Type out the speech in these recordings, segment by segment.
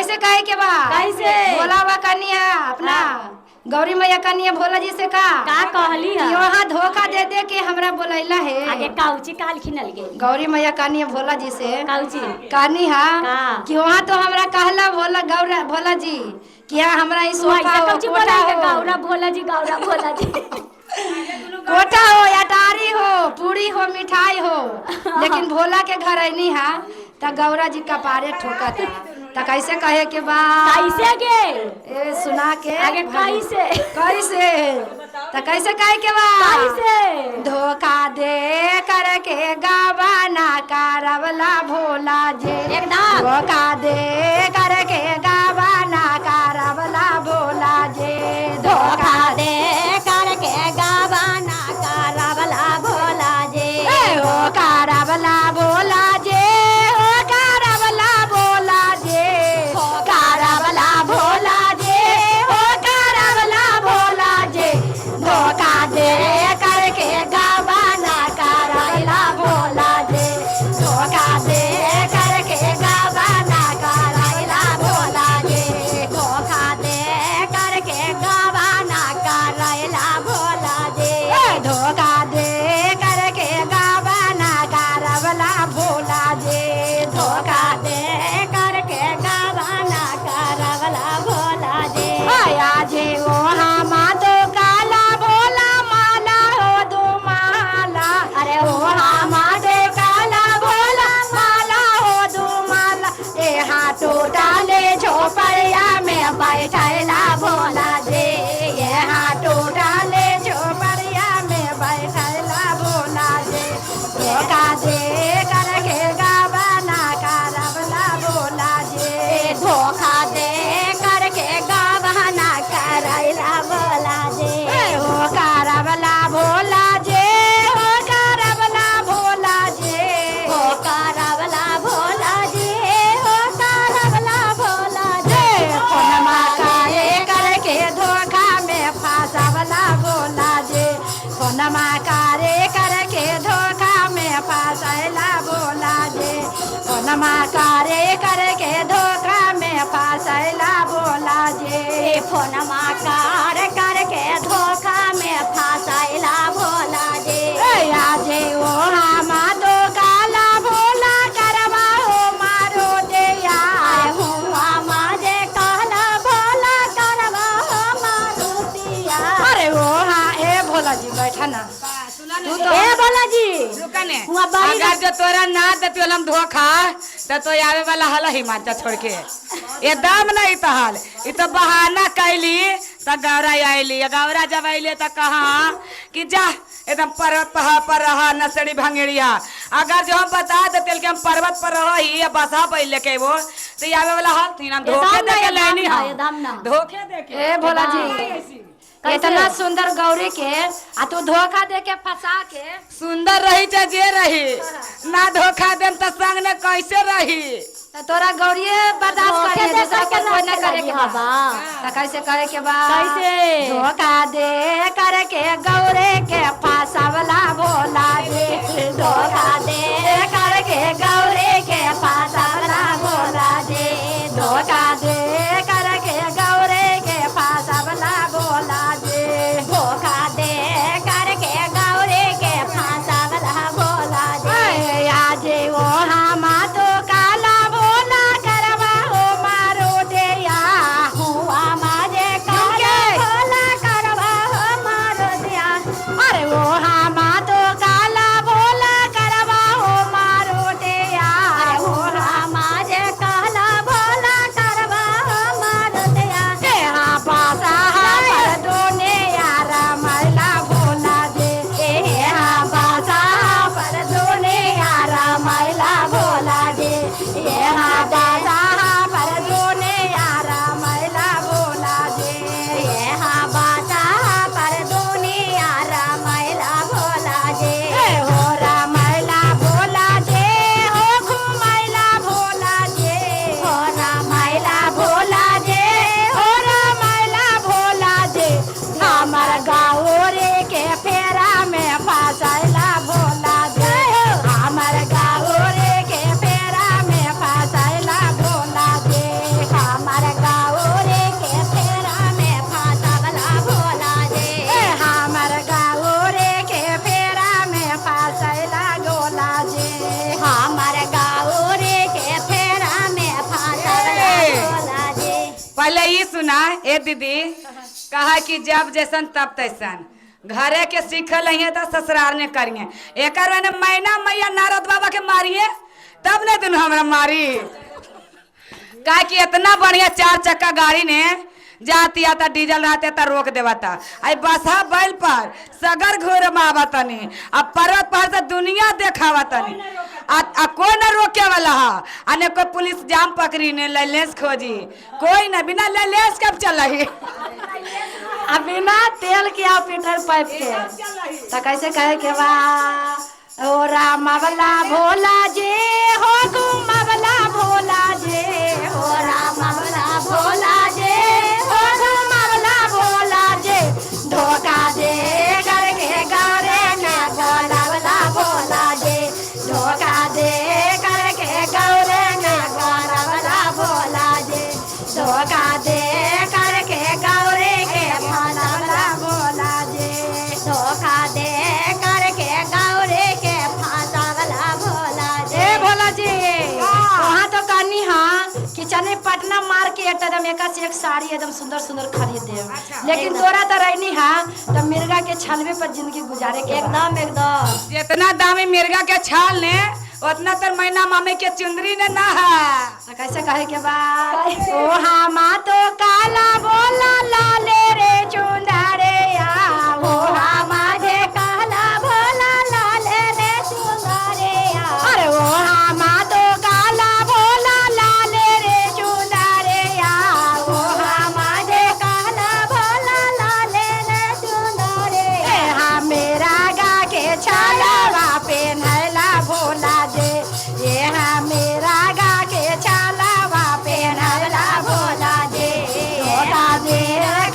कैसे कहे के बा? कैसे? भोला बा कनिया अपना गौरी मैया कनिया भोला जी से का कहली है? वहाँ धोखा दे दे के हमरा बोलैला है। आगे काउची काल खिनल गे गौरी मैया कनिया भोला जी से काउची कहनी का? कि वहाँ तो हमरा कहला भोला जी कि हाँ हमरा ई सोफा हो, काउची कोठा बोला के हो, गौरा भोला जी कोठा हो, अटारी हो, पूरी हो, मिठाई हो, लेकिन भोला के घर ऐनी है त गौरा जी कपारे ठोकता। त कैसे कहे के बा? कैसे गे? ए सुना के आगे कैसे? कैसे त कैसे कहे के बा? कैसे? धोखा दे करके गावाना करवला भोला जी। एकदम धोखा दे करके गावाना करवला भोला जी। धोखा दे करके गावाना करवला भोला जी। हो करवला भोला जी, हो करवला भोला जी, हो करवला भोला जी, हो करवला भोला जी। धोखा दे करके गावाना करवला भोला जी। धोखा दे करके गावाना करवला भोला जी। धोखा दे करके गावाना करवला भोला जी। धोखा दे करके गावाना करवला भोला जी। धोखा दे करके गावाना करवला भोला जी। आया जे ओ हमा तो काला भोला माला हो दो माला। अरे ओ हमा दे काला भोला माला हो दो माला। ए हाथों डाले झोपड़िया में बैठैला भोला जी। ये हाथों डाले झोपड़िया में बैठैला भोला जी। धोखा दे करके गावाना करवला भोला जी। धोखा दे करके गावाना करैला भोला जी। हो करवला भोला जी, हो करवला भोला जी, हो करवला भोला जी, हो करवला भोला जी। फोनमा काहे करके धोखा में फंसावला भोला जी। फोनमा काहे करके धोखा में फंसैला भोला जी। फोनमा काहे करके धोखा में फंसैला भोला जी। फोनमा कार करके धोखा में फंसैला भोला जी। आजे ओ हमा तो काला भोला करवा हो मारो दिया। हुआ माजे कहला भोला करवा हो मारुतिया। अरे ओ हाँ ए भोला जी बैठा ना। तू तो ए भोला जी रुकने हुआ बारी अगर जो तोरा ना देती हम धोखा तो आवे वाला हल हिमाचल छोड़ के ये दम नहीं तो हाल ये तो बहाना कैली तो गौरा आईली। गौरा जब आईली तो कहा कि जा एकदम पर्वत पर रहा नसड़ी भंगेड़िया। अगर जो हम बता देते कि हम पर्वत पर रही या बसा पे लेके वो तो आवे वाला हाल थी ना धोखे दे के लेनी हम धोखे दे के। ए भोला जी इतना सुंदर गौरी के आ तू धोखा दे के फंसा के। सुंदर रही चाहे जे रही ना धोखा देम तो संग ने कैसे रही। तो तोरा गौरिये बर्दाश्त करिए, दूसरा को कोई ना करे के बा। तो कैसे करे के बा? कैसे? धोखा दे करके गौरे के फंसावला भोला जी। धोखा दे करके गौरे के फंसावला भोला जी। धोखा दे करके गौरे के फंसावला भोला जी। धोखा दे करके गौरे के फंसावला भोला जी। आजे वो हमा तो काला भोला करवा हो मारो दिया। हुआ माजे कहला भोला करवा हो मारुतिया। अरे वो हमा तो काला भोला करवा हो मारो दिया। पहले ये सुना ए दीदी कहा कि जब जैसन तब तैसन घरे के सीखल है तो ससुराल ने करिए एक मैना मैया नारद बाबा के मारिए तब नहीं तुम हमरा मारी कहा कि इतना बढ़िया 4 चक्का गाड़ी ने जाती आता डीजल रहते तो रोक देवाता आई बसा बैल पर सगर घूर मावा तनी अब पर्वत पर से दुनिया देखावा तनी आ कोई न रोके वाला है अने कोई पुलिस जाम पकड़ी ने लाइसेंस खोजी कोई न बिना लाइसेंस कब चल रही अब बिना तेल के आप पेट्रोल पाइप के तो कैसे कहे के बा ओ रामवला भोला जे हो घुमवला भोला जे हो रामवला भोला जे हो घुमवला भोला जे धोखा दे करके गौरे के बोलावला भोला जे धोखा दे करके गौरे के बोलावला भोला जे धोखा दे करके गौरे के बोलावला भोला जे धोखा दे करके गौरे के फांसावला भोला जे भोला जी वहाँ तो कहनी हाँ कि चने पटना मार्केट एकदम एक से एक साड़ी एकदम सुंदर सुंदर खरीद दे लेकिन तोरा तो रहनी हाँ तो मिर्गा के छलवे पर जिंदगी गुजारे के एकदम एकदम जितना दामी मिर्गा के छाल ने उतना तर मैना मामे के चुंदरी ने ना है तो कैसे कहे के बाद ओ हामा तो काला बोला लाले रे चुंदरे या ओ हामा जे काला बोला लाले रे चुंदरे या अरे ओ हामा तो काला बोला लाले रे चुंदरे या ओ हामा जे काला बोला लाले रे चुंदरे ए हा मेरा गा के छालावा पेनहला भोला जे ये हा मेरा गा के छालावा पेनहला भोला जे धोखा दे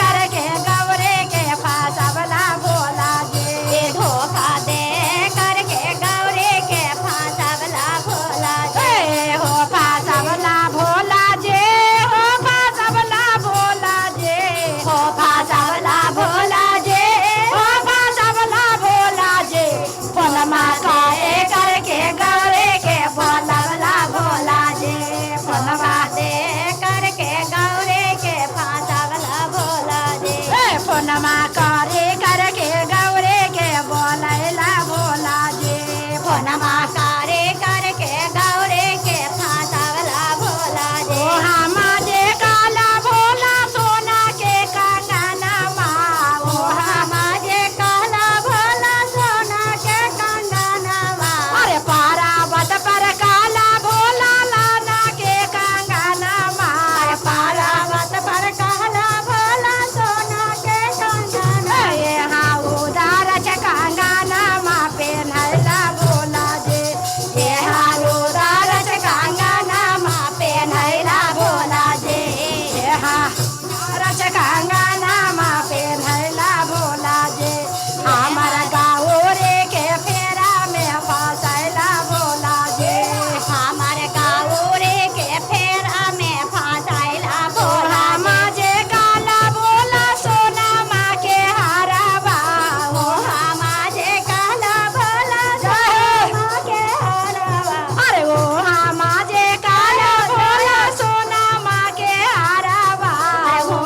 करके गौरे के फांसावला भोला जे धोखा दे करके गौरे के फांसावला भोला जे हो फांसावला भोला जे हो फांसावला भोला जे हो फांसावला भोला जे हो फांसावला भोला जे फोनमा काए करके गौरे के बोलावला भोला जे फोनमा दे करके गौरे के फांसावला भोला जे फोनमा करे करके गौरे के बोलैला भोला जे फोनमा करे करके गौरे के फांसावला भोला जे ओ हामा जे काला भोला सोना के कंगनवा ओ हामा जे काला भोला सोना के कंगनवा अरे पारावत पर काला भोला लाना के कंगनवा अरे पारावत पर काला भोला सोना के कंगनवा ये हाँ उदार छ कंगनवा पेनहला भोला जे ये हाँ उदार छ कंगनवा पेनहला भोला जे ये हाँ उदार छ कंगनवा पेनहला भोला जे हमारा गाँव रे के फेरा में फंसैला भोला जे हमारे गाँव रे के फेरा में फंसैला भोला माँ जे काला भोला सोना माँ के हरावा हो माँ जे काला भोला सोना माँ के हरावा अरे वो माँ जे काला भोला सोना माँ के हरावा वो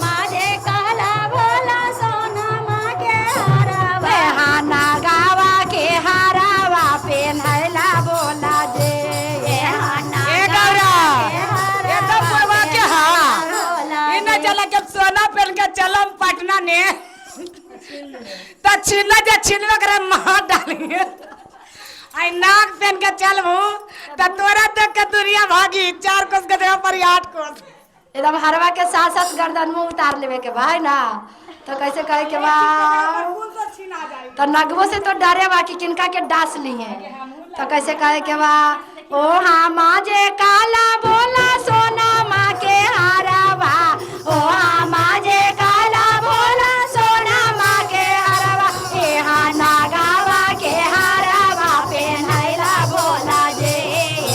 माँ जे काला भोला सोना माँ के हरावा हाना गावा के हरावा पेनहला भोला जे हाना ए गौरा ये तो बाबा के हाँ इन चला के सोना पहन के चलम पटना ने तो छिलना जे छिलवा करे मार डालेंगे आई नाक पहन के चलबू तो तोरा देख के दुनिया भागी 4 कोस के देह पर 8 कोस एकदम हरवा के साथ साथ गर्दन में उतार लेवे के भाई ना तो कैसे कहे के बा तो नगवो से तो डरे बा कि किनका के डास लिए तो कैसे कहे के बा ओ हाँ माँ जे काला भोला सोना माँ के हरावा ओ हाँ माँ जे काला भोला सोना माँ के हरावा ए हाँ नागावा के हरावा पेनहला भोला जे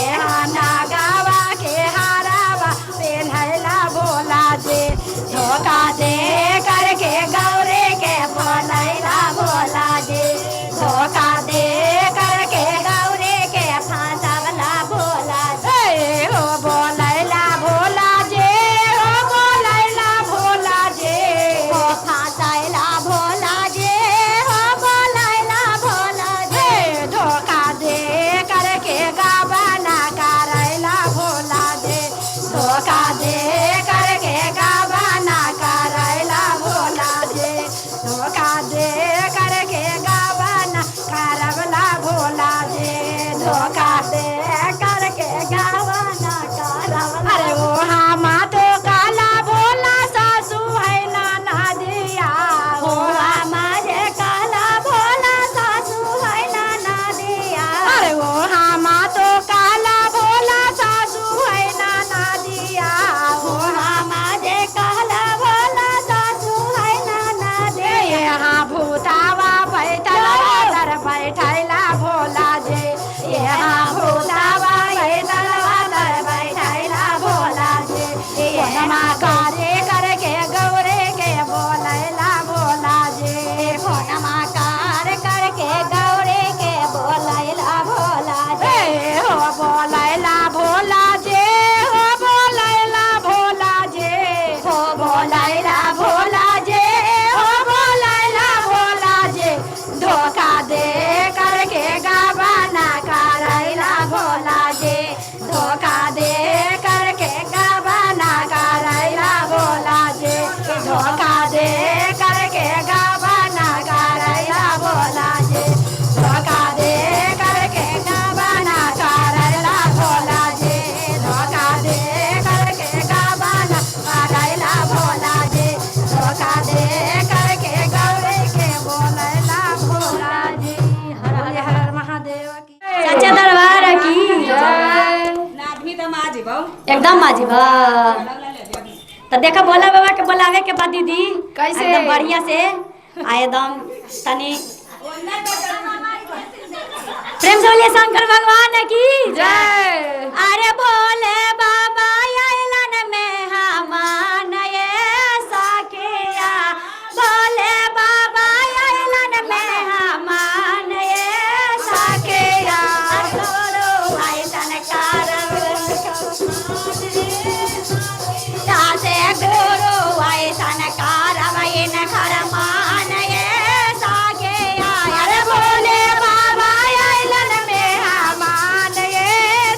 ए हाँ नागावा के हरावा पेनहला भोला जे धोखा दे करके गौरे के बोलैला भोला जे धोखा दे करके गौरे के फांसावला भोला बहू एकदम माजी बा। तो देखा भोला बाबा के बुलावे के बाद दीदी कैसे? एकदम बढ़िया से एकदम तनी प्रेम से बोलिए शंकर भगवान की जय। अरे भोले बाबा आइलन में हमान ये सखिया, भोले बाबा आइलन में हमान ये सखिया, गुरु आइलन जासे गुरु आइलन कारवाइन खरमान ये सखिया, अरे भोले बाबा आइलन में हमान ये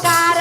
कार